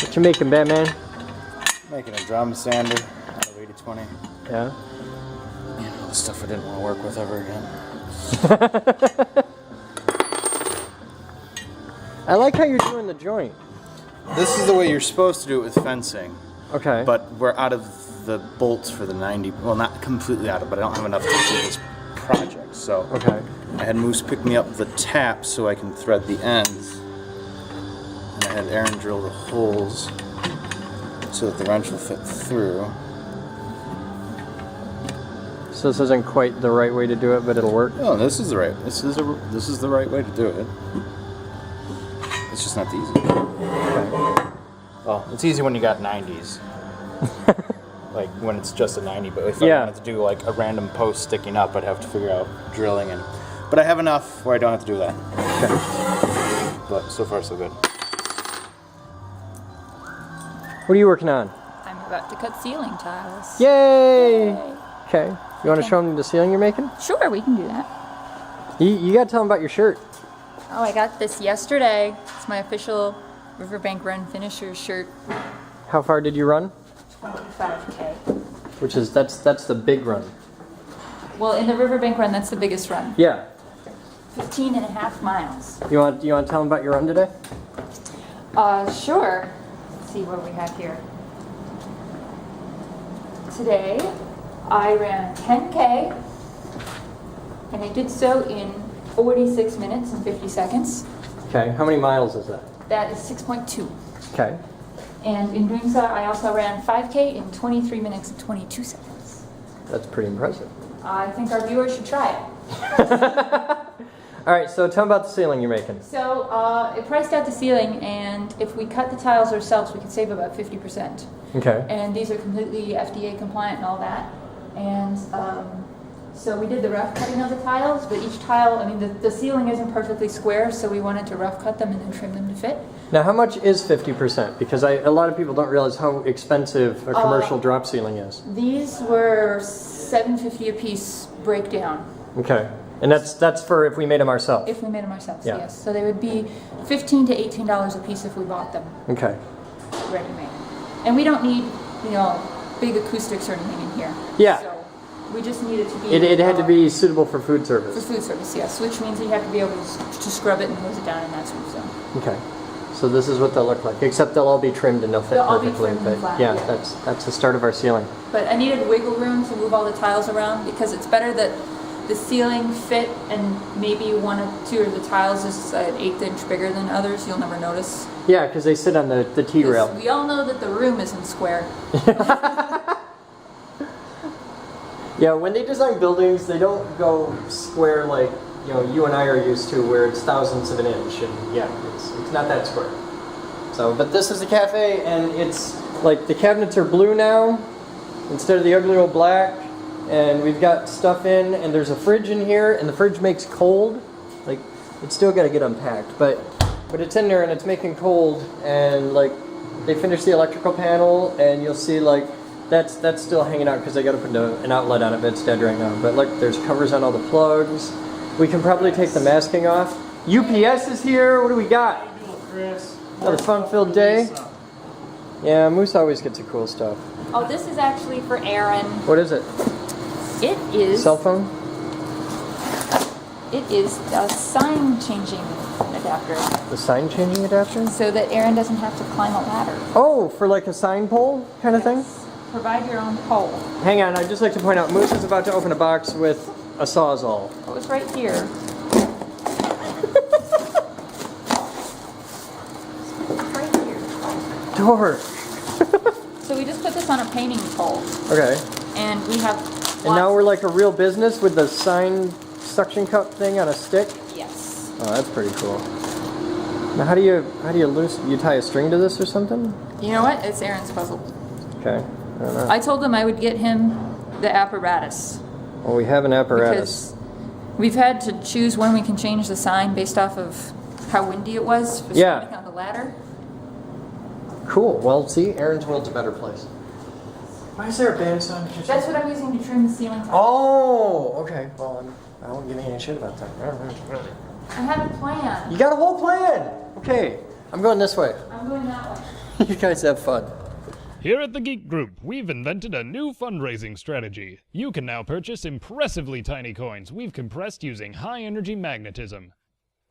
What you making, Batman? Making a drum sander out of 80/20. Yeah. You know, the stuff I didn't want to work with ever again. I like how you're doing the joint. This is the way you're supposed to do it with fencing. Okay. But we're out of the bolts for the 90. Well, not completely out of, but I don't have enough to do this project. So Okay. I had Moose pick me up the tap so I can thread the ends. And I had Aaron drill the holes so that the wrench will fit through. So this isn't quite the right way to do it, but it'll work. Oh, this is the right. This is the right way to do it. It's just not the easy. Okay. Well, it's easy when you got 90s. Like when it's just a 90, but if I wanted to do like a random post sticking up, I'd have to figure out drilling and. But I have enough where I don't have to do that. Okay. But so far so good. What are you working on? I'm about to cut ceiling tiles. Yay! Okay. You want to show them the ceiling you're making? Sure, we can do that. You got to tell them about your shirt. Oh, I got this yesterday. It's my official Riverbank Run Finisher shirt. How far did you run? 25K. Which is that's the big run. Well, in the Riverbank Run, that's the biggest run. Yeah. 15.5 miles. You want to tell them about your run today? Sure. Let's see what we have here. Today, I ran 10K, and I did so in 46 minutes and 50 seconds. Okay. How many miles is that? That is 6.2. Okay. And in doing so, I also ran 5K in 23 minutes and 22 seconds. That's pretty impressive. I think our viewers should try it. All right, so tell them about the ceiling you're making. So, it priced out the ceiling, and if we cut the tiles ourselves, we could save about 50%. Okay. And these are completely FDA compliant and all that. And so we did the rough cutting of the tiles, but each tile, I mean, the ceiling isn't perfectly square, so we wanted to rough cut them and then trim them to fit. Now, how much is 50%? Because a lot of people don't realize how expensive a commercial drop ceiling is. These were $7.50 a piece breakdown. Okay. And that's for if we made them ourselves? If we made them ourselves, Yeah. yes. So they would be $15 to $18 a piece if we bought them Okay. ready-made. And we don't need, big acoustics or anything in here. Yeah. So we just need it to be... It had to be suitable for food For service. food service, yes. Which means you have to be able to scrub it and hose it down and that sort of stuff. Okay. So this is what they'll look like, except they'll all be trimmed and they'll fit They'll all be perfectly. trimmed and But flat, yeah, yeah. that's the start of our ceiling. But I needed wiggle room to move all the tiles around because it's better that the ceiling fit and maybe one or two of the tiles is an 1/8 inch bigger than others. You'll never notice. Yeah, because they sit on the T-rail. We all know that the room isn't square. Yeah, when they design buildings, they don't go square like you and I are used to, where it's thousandths of an inch, and yeah, it's not that square. So, but this is the cafe, and it's like the cabinets are blue now instead of the ugly old black, and we've got stuff in, and there's a fridge in here, and the fridge makes cold. Like, it's still got to get unpacked, but it's in there and it's making cold, and like they finished the electrical panel, and you'll see like that's still hanging out because I got to put an outlet on it, but it's dead right now. But look, there's covers on all the plugs. We can probably take the masking off. UPS is here. What do we got? Another fun-filled day. Yeah, Moose always gets the cool stuff. Oh, this is actually for Aaron. What is it? It is. Cell phone? It is a sign changing adapter. The sign changing adapter? So that Aaron doesn't have to climb a ladder. Oh, for like a sign pole kind of thing? Provide your own pole. Hang on, I'd just like to point out, Moose is about to open a box with a Sawzall. Oh, it's right here. Right here. Dork. So we just put this on a painting pole. Okay. And we have And now we're like a real business with the sign suction cup thing on a stick? Yes. Oh, that's pretty cool. Now how do you you tie a string to this or something? You know what? It's Aaron's puzzle. Okay. I don't know. I told him I would get him the apparatus. Well, we have an apparatus. Because we've had to choose when we can change the sign based off of how windy it was for standing on the ladder. Cool. Well, see, Aaron's world's a better place. Why is there a bandsaw in the kitchen? That's what I'm using to trim the ceiling tiles. Oh, okay. Well, I won't give you any shit about that. I have a plan. You got a whole plan. Okay. I'm going this way. I'm going that way. You guys have fun. Here at the Geek Group, we've invented a new fundraising strategy. You can now purchase impressively tiny coins we've compressed using high-energy magnetism.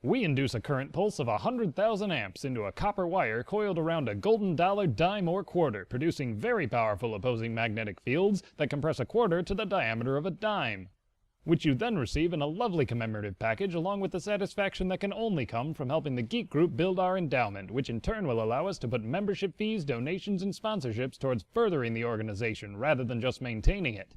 We induce a current pulse of 100,000 amps into a copper wire coiled around a golden dollar, dime, or quarter, producing very powerful opposing magnetic fields that compress a quarter to the diameter of a dime, which you then receive in a lovely commemorative package along with the satisfaction that can only come from helping the Geek Group build our endowment, which in turn will allow us to put membership fees, donations, and sponsorships towards furthering the organization rather than just maintaining it.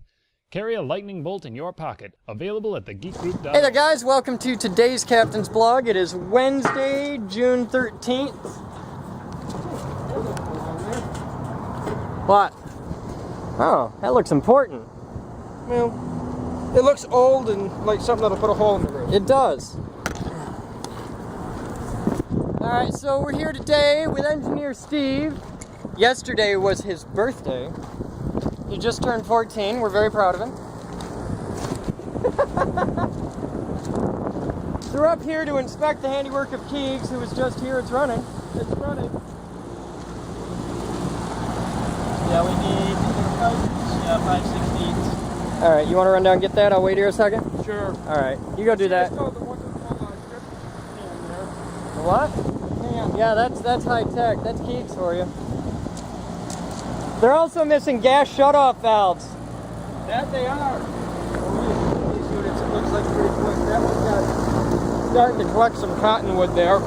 Carry a lightning bolt in your pocket, available at thegeekgroup.com. Hey there guys, welcome to today's Captain's Blog. It is Wednesday, June 13th. What? Oh, that looks important. Well, it looks old and like something that'll put a hole in the roof. It does. Alright, so we're here today with engineer Steve. Yesterday was his birthday. He just turned 14. We're very proud of him. So we're up here to inspect the handiwork of Keegs, who was just here. It's running. It's running. Yeah, we need 5/16. Alright, you want to run down and get that? I'll wait here a second. Sure. Alright, you go do that. What? Yeah, that's high tech. That's Keegs for you. They're also missing gas shutoff valves. That they are. These units, it looks like pretty quick. That one's got starting to collect some cottonwood there.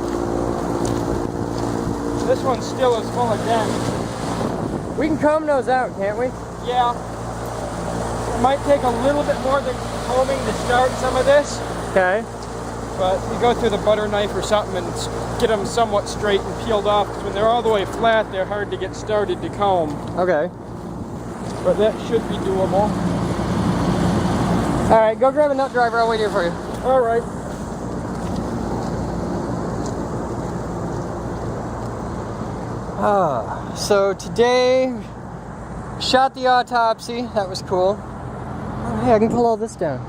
This one still is full of dents. We can comb those out, can't we? Yeah. It might take a little bit more than combing to start some of this, Okay. but you go through the butter knife or something and get them somewhat straight and peeled off. Because when they're all the way flat, they're hard to get started to comb. Okay. But that should be doable. Alright, go grab a nut driver. I'll wait here for you. All right. So today, shot the autopsy. That was cool. Oh, hey, I can pull all this down.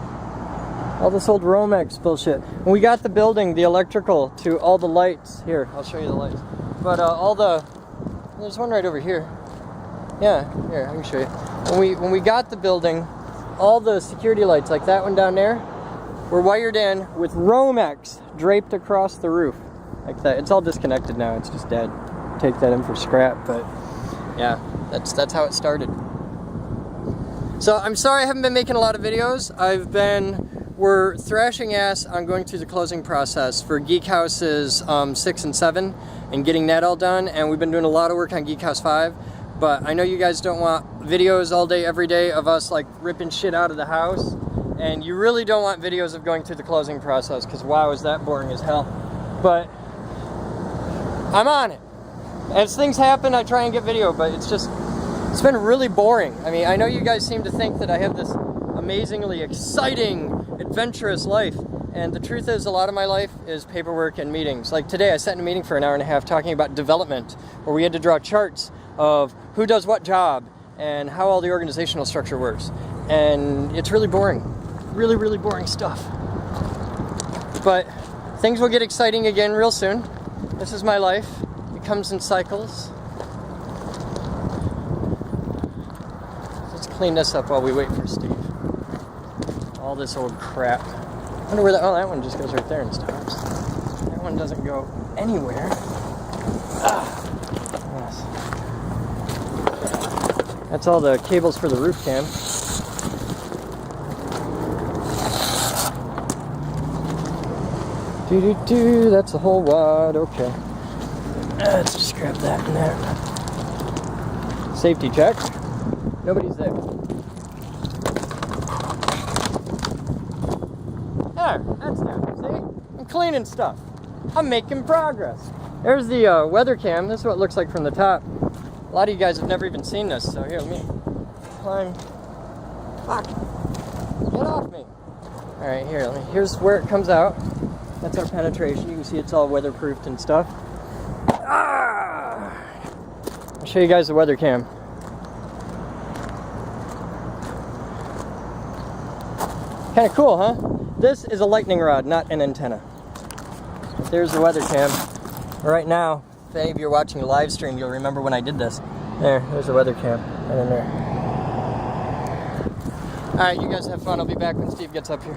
All this old Romex bullshit. And we got the building, the electrical, to all the lights. Here, I'll show you the lights. But there's one right over here. Yeah, here, I can show you. When we got the building, all the security lights, like that one down there, were wired in with Romex draped across the roof. Like that. It's all disconnected now, it's just dead. Take that in for scrap, but yeah, that's how it started. So I'm sorry I haven't been making a lot of videos. We're thrashing ass on going through the closing process for Geek Houses 6 and 7 and getting that all done, and we've been doing a lot of work on Geek House 5, but I know you guys don't want videos all day every day of us like ripping shit out of the house, and you really don't want videos of going through the closing process, because wow, is that boring as hell. But I'm on it. As things happen, I try and get video, but it's been really boring. I mean, I know you guys seem to think that I have this amazingly exciting, adventurous life, and the truth is a lot of my life is paperwork and meetings. Like today, I sat in a meeting for an hour and a half talking about development, where we had to draw charts of who does what job and how all the organizational structure works. And it's really boring. Really, really boring stuff. But things will get exciting again real soon. This is my life. Comes in cycles. Let's clean this up while we wait for Steve. All this old crap. I wonder where that one just goes right there and stops. That one doesn't go anywhere. Yes. That's all the cables for the roof cam. Doo-doo-doo, that's the whole wad, okay. Let's just grab that in there. Safety check. Nobody's there. There, that's down. See? I'm cleaning stuff. I'm making progress. There's the weather cam. This is what it looks like from the top. A lot of you guys have never even seen this, so here, let me climb. Fuck. Get off me. Alright, here's where it comes out. That's our penetration. You can see it's all weatherproofed and stuff. I'll show you guys the weather cam. Kind of cool, huh? This is a lightning rod, not an antenna. But there's the weather cam. Right now, if any of you are watching a live stream, you'll remember when I did this. There's the weather cam, right in there. All right, you guys have fun. I'll be back when Steve gets up here.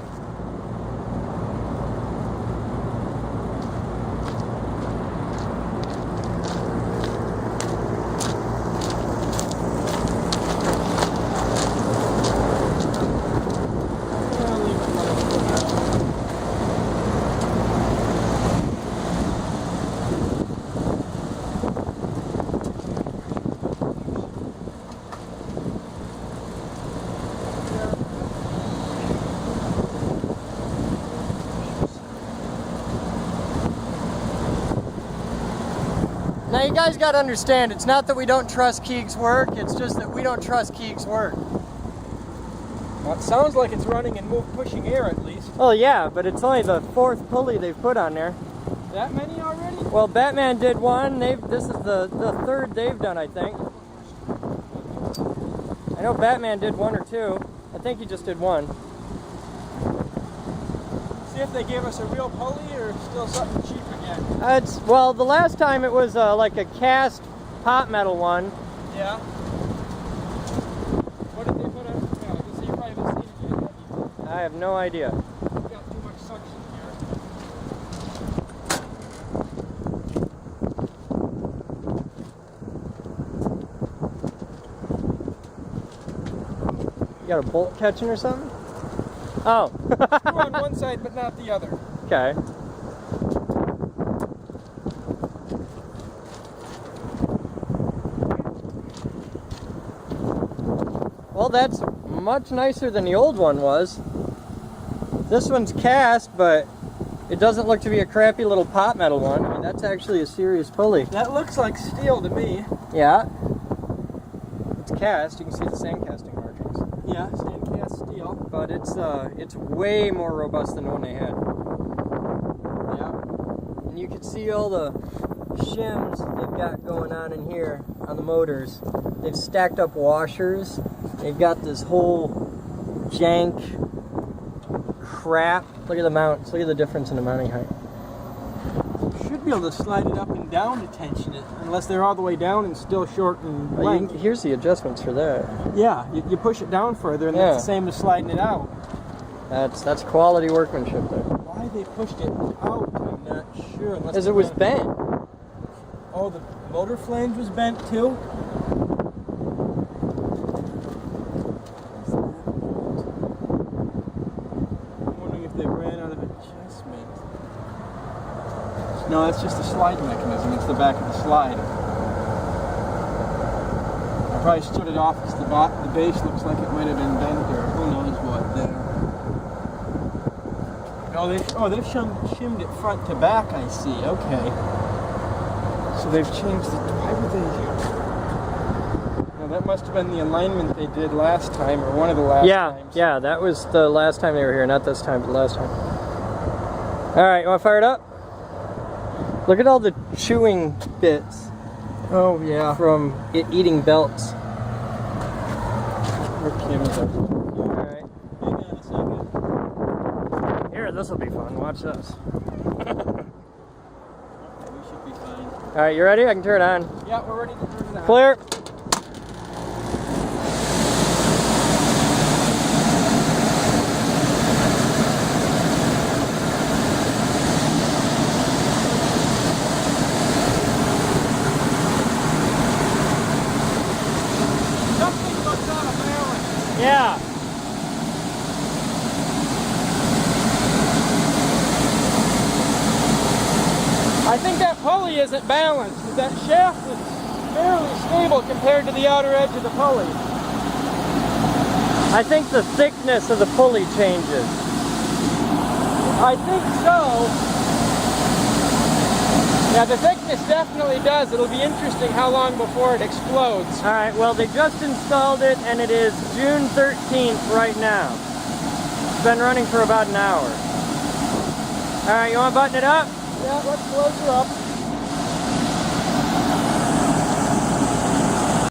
Now you guys got to understand, it's not that we don't trust Keeg's work, it's just that we don't trust Keeg's work. Well, it sounds like it's running and pushing air at least. Oh yeah, but it's only the 4th pulley they've put on there. That many already? Well, Batman did one, this is the 3rd they've done, I think. I know Batman did 1 or 2. I think he just did 1. See if they gave us a real pulley or still something cheap again. Well, the last time it was like a cast pot metal one. Yeah. What did they put on? Yeah, so you probably haven't seen it yet, have you? I have no idea. We've got too much suction here. You got a bolt catching or something? Oh. Screw on one side, but not the other. Okay. Well, that's much nicer than the old one was. This one's cast, but it doesn't look to be a crappy little pot metal one. I mean, that's actually a serious pulley. That looks like steel to me. Yeah. It's cast. You can see the sand casting markings. Yeah, sand cast steel. But it's way more robust than the one they had. Yeah. And you can see all the shims they've got going on in here on the motors. They've stacked up washers. They've got this whole jank crap. Look at the mounts. Look at the difference in the mounting height. Should be able to slide it up and down to tension it, unless they're all the way down and still short and length. Here's the adjustments for that. Yeah, you push it down further, and that's the same as sliding it out. That's quality workmanship there. Why they pushed it out, I'm not sure. Because it was bent. Oh, the motor flange was bent too? No, that's just the slide mechanism. It's the back of the slide. I probably stood it off because the base looks like it might have been bent or who knows what there. They've shimmed it front to back, I see. Okay. So they've changed it. Why would they? Now that must have been the alignment they did last time, or one of the last times. Yeah, that was the last time they were here. Not this time, but the last time. All right, you want to fire it up? Look at all the chewing bits. Oh, yeah. From it eating belts. Where Kim is up. Alright. Hang on a second. Here, this will be fun. Watch this. Okay, we should be fine. Alright, you ready? I can turn it on. Yeah, we're ready to turn it on. Clear. Yeah. I think that pulley isn't balanced. That shaft is fairly stable compared to the outer edge of the pulley. I think the thickness of the pulley changes. I think so. Yeah, the thickness definitely does. It'll be interesting how long before it explodes. Alright, well they just installed it and it is June 13th right now. It's been running for about an hour. Alright, you want to button it up? Yeah, let's close her up.